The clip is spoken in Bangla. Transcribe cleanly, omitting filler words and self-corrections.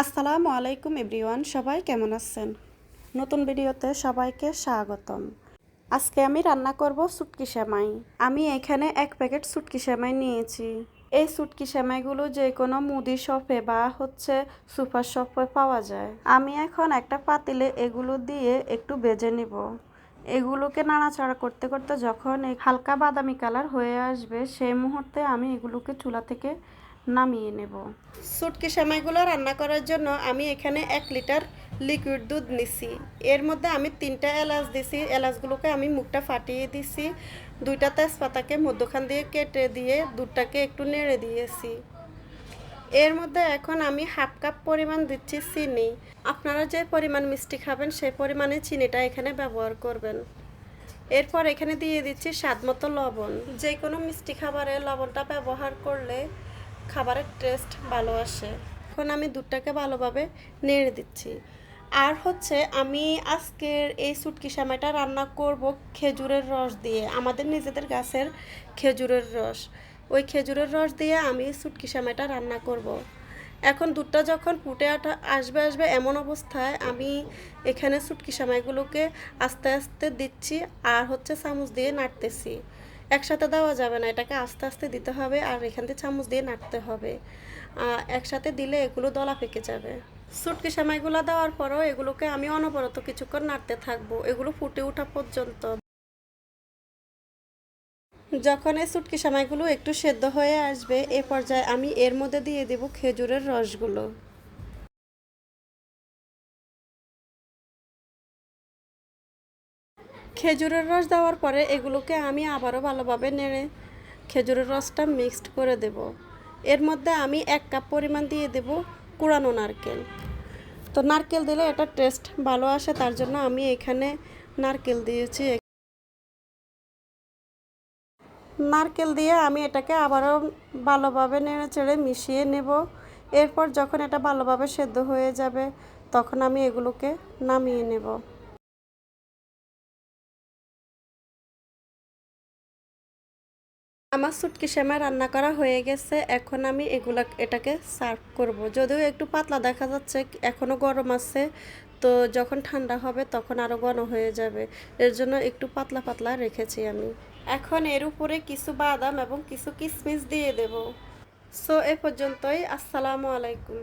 আসসালামু আলাইকুম এভরিওয়ান, সবাই কেমন আছেন? নতুন ভিডিওতে সবাইকে স্বাগতম। আজকে আমি রান্না করব শুটকি সেমাই। আমি এখানে 1 প্যাকেট শুটকি সেমাই নিয়েছি। এই শুটকি সেমাইগুলো যে কোনো মুদি শপে বা সুপার শপে পাওয়া যায়। আমি এখন একটা পাতিলে এগুলো দিয়ে একটু ভেজে নিব। এগুলোকে নাড়াচাড়া করতে করতে যখন হালকা বাদামি কালার হয়ে আসবে, সেই মুহূর্তে আমি এগুলোকে চুলা থেকে নামিয়ে নেব। শুটকি সেমাইগুলো রান্না করার জন্য আমি এখানে 1 লিটার লিকুইড দুধ নিছি। এর মধ্যে আমি 3টা এলাচ দিছি। এলাচগুলোকে আমি মুখটা ফাটিয়ে দিছি। 2টা তেজপাতাকে মধ্যখান দিয়ে কেটে দিয়ে দুধটাকে একটু নেড়ে দিয়েছি। এর মধ্যে এখন আমি হাফ কাপ পরিমাণ দিচ্ছি চিনি। আপনারা যে পরিমাণ মিষ্টি খাবেন সেই পরিমাণে চিনিটা এখানে ব্যবহার করবেন। এরপর এখানে দিয়ে দিচ্ছি স্বাদমতো লবণ। যে কোনো মিষ্টি খাবারে লবণটা ব্যবহার করলে খাবারের টেস্ট ভালো আসে। এখন আমি দুধটাকে ভালোভাবে নেড়ে দিচ্ছি। আর আমি আজকের এই শুটকি সেমাইটা রান্না করব খেজুরের রস দিয়ে, আমাদের নিজেদের গাছের খেজুরের রস। ওই খেজুরের রস দিয়ে আমি শুটকি সেমাইটা রান্না করব। এখন দুধটা যখন ফুটে আসবে এমন অবস্থায় আমি এখানে শুটকি সেমাইগুলোকে আস্তে আস্তে দিচ্ছি আর চামচ দিয়ে নাড়তেছি। একসাথে দেওয়া যাবে না, এটাকে আস্তে আস্তে দিতে হবে আর এখান থেকে চামচ দিয়ে নাড়তে হবে। একসাথে দিলে এগুলো দলা পেকে যাবে। শুটকি সেমাইগুলো দেওয়ার পরও এগুলোকে আমি অনবরত কিছুক্ষণ নাড়তে থাকবো, এগুলো ফুটে ওঠা পর্যন্ত। যখন এই শুটকি সেমাইগুলো একটু সেদ্ধ হয়ে আসবে, এ পর্যায়ে আমি এর মধ্যে দিয়ে দেব খেজুরের রসগুলো। খেজুরের রস দেওয়ার পরে এগুলোকে আমি আবারও ভালোভাবে নেড়ে খেজুরের রসটা মিক্সড করে দেব। এর মধ্যে আমি 1 কাপ পরিমাণ দিয়ে দেব কুড়ানো নারকেল। তো নারকেল দিলে এটা টেস্ট ভালো আসে, তার জন্য আমি এখানে নারকেল দিয়েছি। নারকেল দিয়ে আমি এটাকে আবারও ভালোভাবে নেড়ে চেড়ে মিশিয়ে নেব। এরপর যখন এটা ভালোভাবে সেদ্ধ হয়ে যাবে তখন আমি এগুলোকে নামিয়ে নেব। আমার শুটকি সেমাই রান্না করা হয়ে গেছে। এখন আমি এটাকে সার্ভ করব। যদিও একটু পাতলা দেখা যাচ্ছে, এখনও গরম আছে, তো যখন ঠান্ডা হবে তখন আরও ঘন হয়ে যাবে। এর জন্য একটু পাতলা পাতলা রেখেছি আমি। এখন এর উপরে কিছু বাদাম এবং কিছু কিশমিশ দিয়ে দেব। সো এ পর্যন্তই। আসসালামু আলাইকুম।